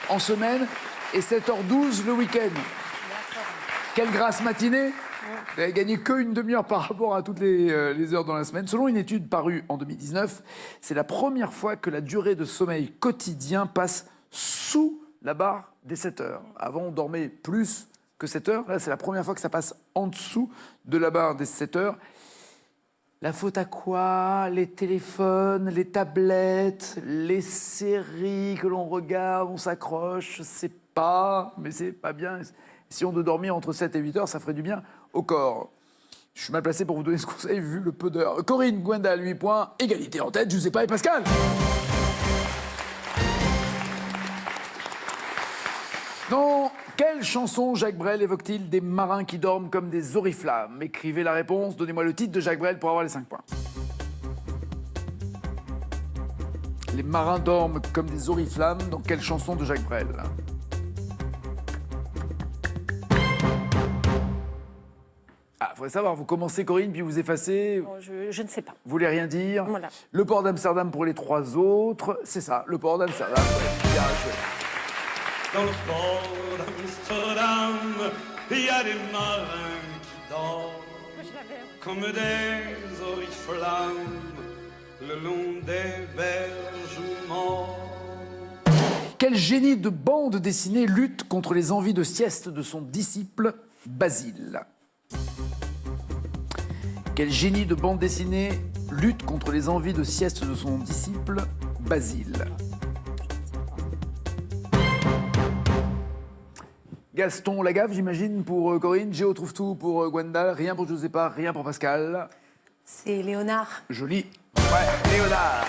en semaine et 7h12 le week-end. Quelle grasse matinée! Vous n'avez gagné qu'une demi-heure par rapport à toutes les heures dans la semaine. Selon une étude parue en 2019, c'est la première fois que la durée de sommeil quotidien passe sous la barre des 7 heures. Avant, on dormait plus que 7 heures. Là, c'est la première fois que ça passe en dessous de la barre des 7 heures. La faute à quoi? Les téléphones, les tablettes, les séries que l'on regarde, on s'accroche, je sais pas, mais c'est pas bien. Si on doit dormir entre 7 et 8 heures, ça ferait du bien au corps. Je suis mal placé pour vous donner ce conseil vu le peu d'heures. Corinne, Gwendal, 8 points, égalité en tête, Giuseppa et Pascal. Dans quelle chanson Jacques Brel évoque-t-il des marins qui dorment comme des oriflammes? Écrivez la réponse, donnez-moi le titre de Jacques Brel pour avoir les 5 points. Les marins dorment comme des oriflammes, dans quelle chanson de Jacques Brel? Ah, faudrait savoir, vous commencez Corinne, puis vous effacez, Bon, je ne sais pas. vous voulez rien dire. Voilà. Le port d'Amsterdam pour les 3 autres, c'est ça, le port d'Amsterdam. Ouais, bien joué. Dans le port d'Amsterdam, il y a des marins qui dorment comme des oriflammes le long des berges morts. Quel génie de bande dessinée lutte contre les envies de sieste de son disciple Basile? Quel génie de bande dessinée lutte contre les envies de sieste de son disciple Basile? Gaston Lagaffe, j'imagine, pour Corinne. Géo trouve tout pour Gwendal. Rien pour Giuseppa, rien pour Pascal. C'est Léonard. Joli. Ouais, Léonard.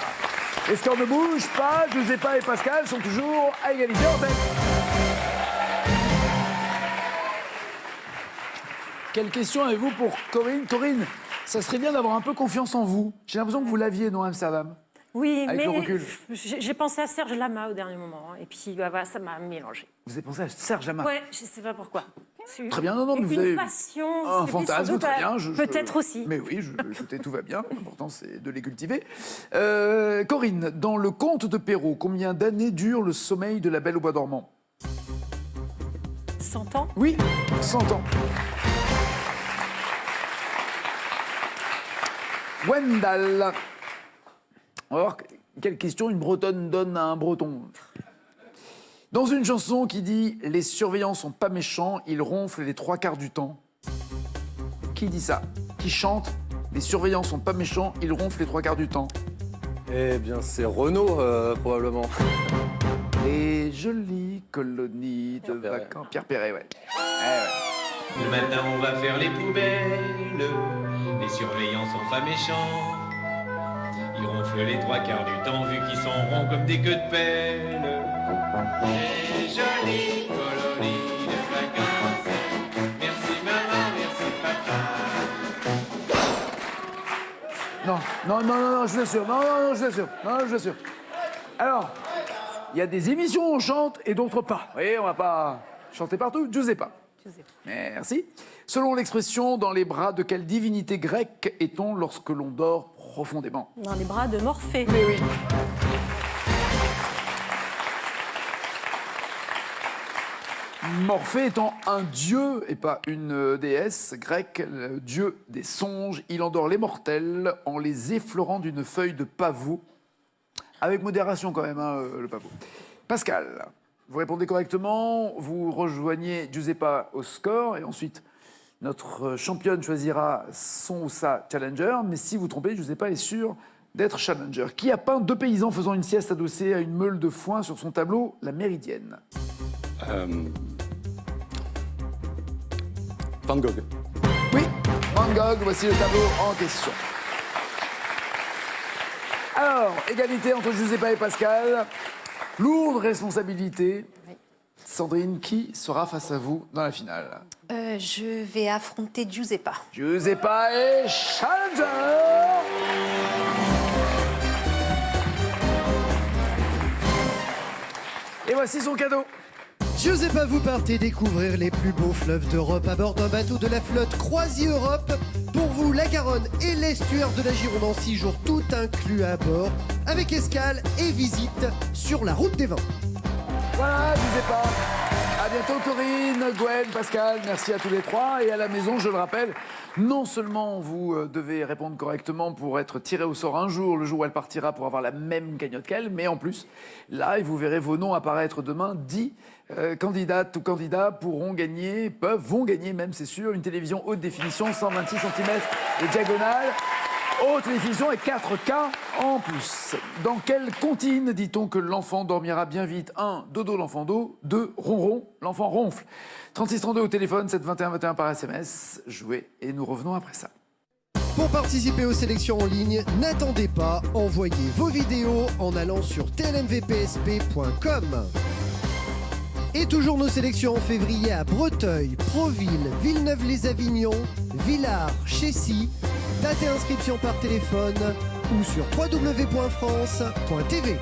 Les scores ne bougent pas. Giuseppa et Pascal sont toujours à égalité en tête. Quelle question avez-vous pour Corinne? Corinne, ça serait bien d'avoir un peu confiance en vous. J'ai l'impression que vous l'aviez, non, à Amsterdam? Oui, Avec mais le recul. j'ai pensé à Serge Lama au dernier moment. Et puis, bah, voilà, ça m'a mélangé. Vous avez pensé à Serge Lama? Ouais, je sais pas pourquoi. Très bien, non, mais vous avez une passion. un c'était sans fantasme, doute très bien. Peut-être aussi. Mais oui, écoutez, tout va bien. L'important, c'est de les cultiver. Corinne, dans le conte de Perrault, combien d'années dure le sommeil de la Belle au bois dormant? 100 ans? Oui, 100 ans. Gwendal. On va voir quelle question une Bretonne donne à un Breton. Dans une chanson qui dit « Les surveillants sont pas méchants, ils ronflent les 3/4 du temps ». Qui dit ça? Qui chante « Les surveillants sont pas méchants, ils ronflent les 3/4 du temps ». Eh bien, c'est Renaud, probablement. Les jolies colonies de vacances. Pierre Perret, ouais. Le matin, on va faire les poubelles. Les surveillants sont pas méchants. Ils ronflent les 3/4 du temps, vu qu'ils sont ronds comme des queues de pelle. Les jolies colonies de vacances. Merci maman, merci papa. Non, je l'assure. Non, je l'assure. Non, je l'assure. Alors, il y a des émissions où on chante et d'autres pas. Vous voyez, on va pas chanter partout. Giuseppa. Merci. Selon l'expression, dans les bras de quelle divinité grecque est-on lorsque l'on dort profondément? Dans les bras de Morphée. Mais oui. Morphée étant un dieu et pas une déesse grecque, le dieu des songes, il endort les mortels en les effleurant d'une feuille de pavot. Avec modération quand même, hein, le pavot. Pascal, vous répondez correctement, vous rejoignez Giuseppa au score et ensuite notre championne choisira son ou sa challenger. Mais si vous trompez, Giuseppa est sûr d'être challenger. Qui a peint deux paysans faisant une sieste adossée à une meule de foin sur son tableau, La Méridienne? Van Gogh. Oui, Van Gogh, voici le tableau en question. Alors, égalité entre Giuseppa et Pascal. Lourde responsabilité. Sandrine, qui sera face à vous dans la finale? Je vais affronter Giuseppa. Giuseppa est challenger. Et voici son cadeau. Giuseppa, vous partez découvrir les plus beaux fleuves d'Europe à bord d'un bateau de la flotte Croisier Europe. Pour vous, la Garonne et l'estuaire de la Gironde en 6 jours, tout inclus à bord, avec escale et visite sur la route des vins. Voilà, Giuseppa. À bientôt Corinne, Gwen, Pascal, merci à tous les trois. Et à la maison, je le rappelle, non seulement vous devez répondre correctement pour être tiré au sort un jour, le jour où elle partira pour avoir la même cagnotte qu'elle, mais en plus, là, vous verrez vos noms apparaître demain. 10 candidates ou candidats vont gagner même, c'est sûr, une télévision haute définition, 126 cm de diagonale. Haute définition et 4K en plus. Dans quelle comptine dit-on que l'enfant dormira bien vite? 1. Dodo, l'enfant do. 2. Ronron, l'enfant ronfle. 3632 au téléphone, 7 21 21 par SMS. Jouez et nous revenons après ça. Pour participer aux sélections en ligne, n'attendez pas, envoyez vos vidéos en allant sur tlmvpsp.com. Et toujours nos sélections en février à Breteuil, Proville, Villeneuve-les-Avignon, Villars, Chessy. Date et inscription par téléphone ou sur www.france.tv.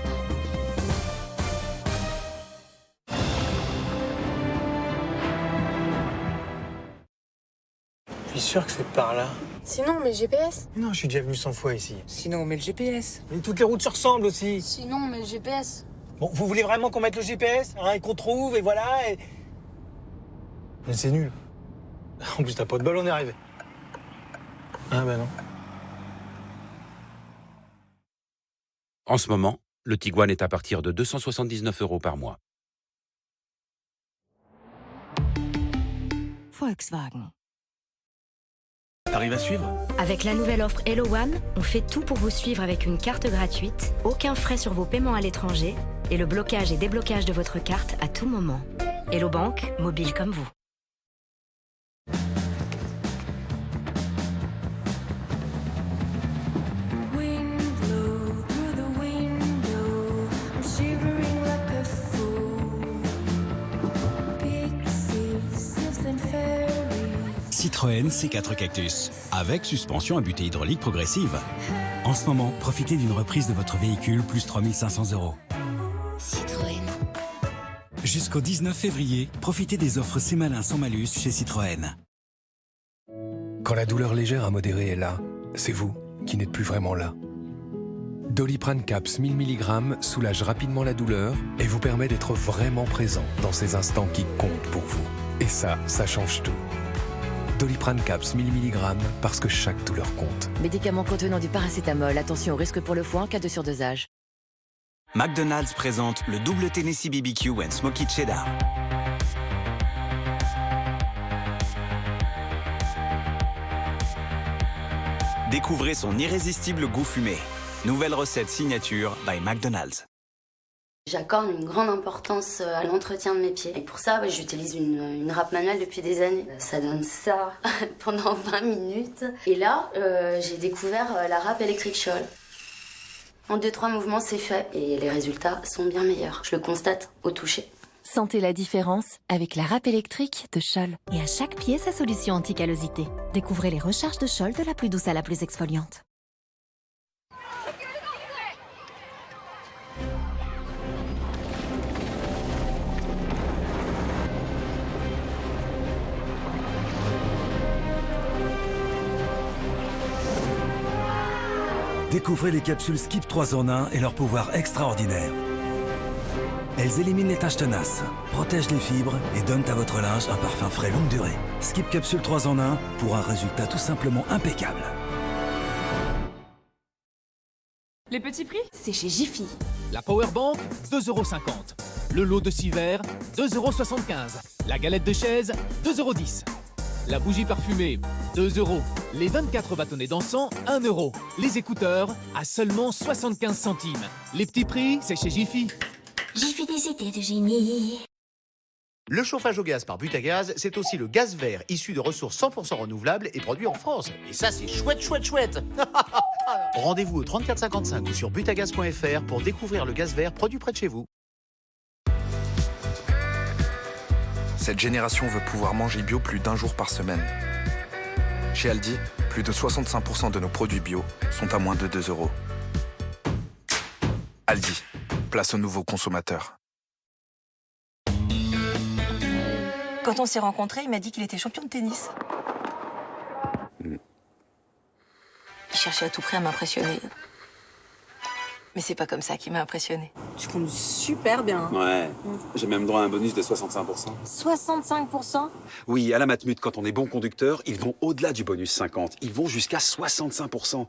Je suis sûr que c'est par là. Sinon, on met le GPS. Non, je suis déjà venu 100 fois ici. Sinon, on met le GPS. Mais toutes les routes se ressemblent aussi. Sinon, on met le GPS. Bon, vous voulez vraiment qu'on mette le GPS, hein, et qu'on trouve, et voilà, et... Mais c'est nul. En plus, t'as pas de bol, on est arrivé. Ah ben non. En ce moment, le Tiguan est à partir de 279 € par mois. Volkswagen. T'arrives à suivre? Avec la nouvelle offre Hello One, on fait tout pour vous suivre avec une carte gratuite, aucun frais sur vos paiements à l'étranger et le blocage et déblocage de votre carte à tout moment. Hello Bank, mobile comme vous. Citroën C4 Cactus, avec suspension à butée hydraulique progressive. En ce moment, profitez d'une reprise de votre véhicule plus 3 500 €. Citroën. Jusqu'au 19 février, profitez des offres C'est malin sans malus chez Citroën. Quand la douleur légère à modérée est là, c'est vous qui n'êtes plus vraiment là. Doliprane Caps 1000 mg soulage rapidement la douleur et vous permet d'être vraiment présent dans ces instants qui comptent pour vous. Et ça change tout. Doliprane Caps 1000 mg parce que chaque douleur compte. Médicament contenant du paracétamol. Attention au risque pour le foie en cas de surdosage. McDonald's présente le double Tennessee BBQ and Smoky Cheddar. Découvrez son irrésistible goût fumé. Nouvelle recette signature by McDonald's. J'accorde une grande importance à l'entretien de mes pieds. Et pour ça, j'utilise une râpe manuelle depuis des années. Ça donne ça pendant 20 minutes. Et là, j'ai découvert la râpe Electric Scholl. En 2-3 mouvements, c'est fait. Et les résultats sont bien meilleurs. Je le constate au toucher. Sentez la différence avec la râpe électrique de Scholl. Et à chaque pied, sa solution anti-callosité. Découvrez les recharges de Scholl de la plus douce à la plus exfoliante. Découvrez les capsules Skip 3 en 1 et leur pouvoir extraordinaire. Elles éliminent les taches tenaces, protègent les fibres et donnent à votre linge un parfum frais longue durée. Skip Capsule 3 en 1 pour un résultat tout simplement impeccable. Les petits prix, c'est chez Jiffy. La Powerbank, 2,50 €. Le lot de 6 verres, 2,75 €. La galette de chaise, 2,10 €. La bougie parfumée, 2 €. Les 24 bâtonnets d'encens, 1 €. Les écouteurs, à seulement 75 centimes. Les petits prix, c'est chez Jiffy. Jiffy des idées de génie. Le chauffage au gaz par Butagaz, c'est aussi le gaz vert issu de ressources 100% renouvelables et produit en France. Et ça, c'est chouette, chouette, chouette. Rendez-vous au 3455 ou sur butagaz.fr pour découvrir le gaz vert produit près de chez vous. Cette génération veut pouvoir manger bio plus d'1 jour par semaine. Chez Aldi, plus de 65% de nos produits bio sont à moins de 2 €. Aldi, place aux nouveaux consommateurs. Quand on s'est rencontrés, il m'a dit qu'il était champion de tennis. Il cherchait à tout prix à m'impressionner. Mais c'est pas comme ça qu'il m'a impressionné. Tu conduis super bien. Ouais, j'ai même droit à un bonus de 65%. 65%? Oui, à la Matmut, quand on est bon conducteur, ils vont au-delà du bonus 50. Ils vont jusqu'à 65%.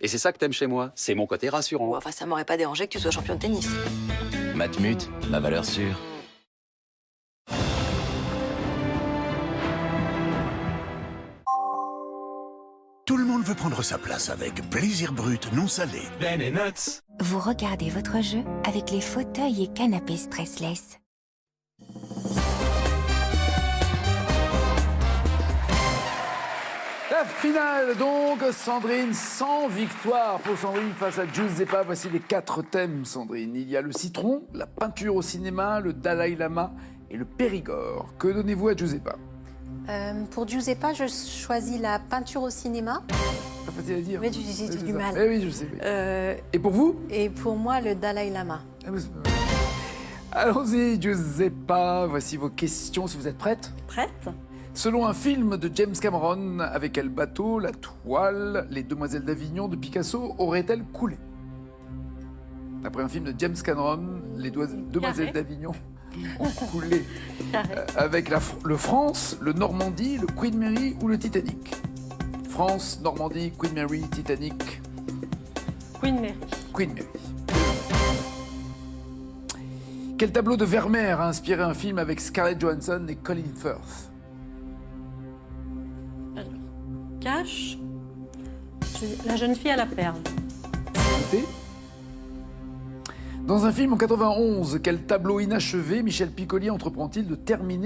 Et c'est ça que t'aimes chez moi, c'est mon côté rassurant. Enfin, ça m'aurait pas dérangé que tu sois champion de tennis. Matmut, ma valeur sûre. Tout le monde veut prendre sa place avec Plaisir Brut non salé. Ben et Nuts. Vous regardez votre jeu avec les fauteuils et canapés stressless. La finale donc, Sandrine, 100 victoires pour Sandrine face à Giuseppa. Voici les 4 thèmes, Sandrine. Il y a le citron, la peinture au cinéma, le Dalai Lama et le Périgord. Que donnez-vous à Giuseppa? Pour Giuseppa, je choisis la peinture au cinéma. C'est facile à dire. Mais j'ai du mal. Eh oui, je sais. Et pour vous? Et pour moi, le Dalai Lama. Allons-y, Giuseppa. Voici vos questions, si vous êtes prête. Prête. Selon un film de James Cameron, avec quel bateau la toile, les Demoiselles d'Avignon de Picasso aurait-elle coulé? Après un film de James Cameron, les Demoiselles d'Avignon ont coulé avec le France, le Normandie, le Queen Mary ou le Titanic. France, Normandie, Queen Mary, Titanic. Queen Mary. Queen Mary. Quel tableau de Vermeer a inspiré un film avec Scarlett Johansson et Colin Firth? Alors, cache. La jeune fille à la perle. Écoutez. Dans un film en 91, quel tableau inachevé Michel Piccoli entreprend-il de terminer